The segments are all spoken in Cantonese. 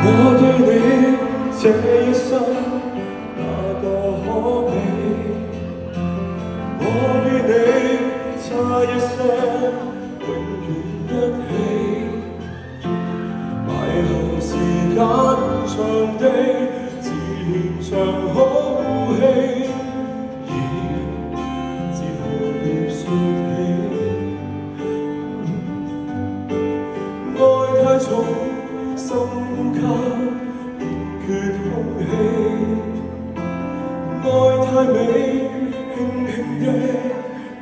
我對你這一生哪個可比？我與你差一些，永遠一起。埋下時間長地，自連場好戲，已自豪地説起。愛太重，心呼吸缺空氣。愛太美，輕輕的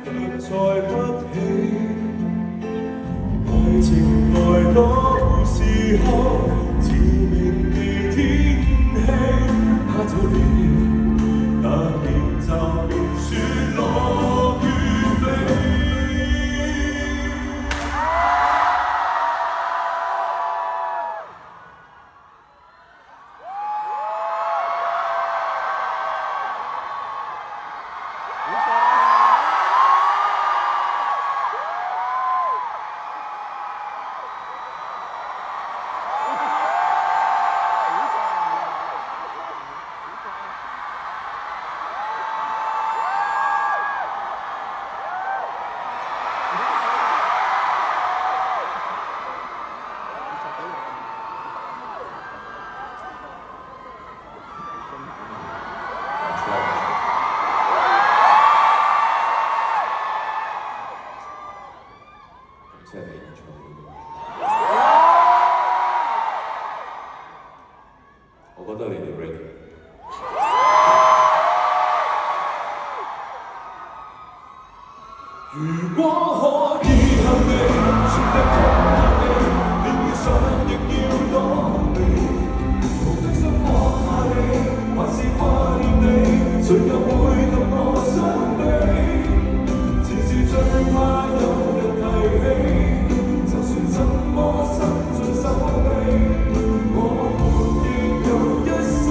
卻載不起。愛情來到時候，自命地天氣，他走了，那年就連雪落雨飛。謝謝演唱會，我覺得你哋 ready。如果可以向你全力抗壓你，連遇上亦要躲避。無得想放下你，還是掛念你，誰又會懂我傷悲？只是最怕有人提起，就算怎麼伸盡手臂，我們亦有一些。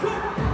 컷!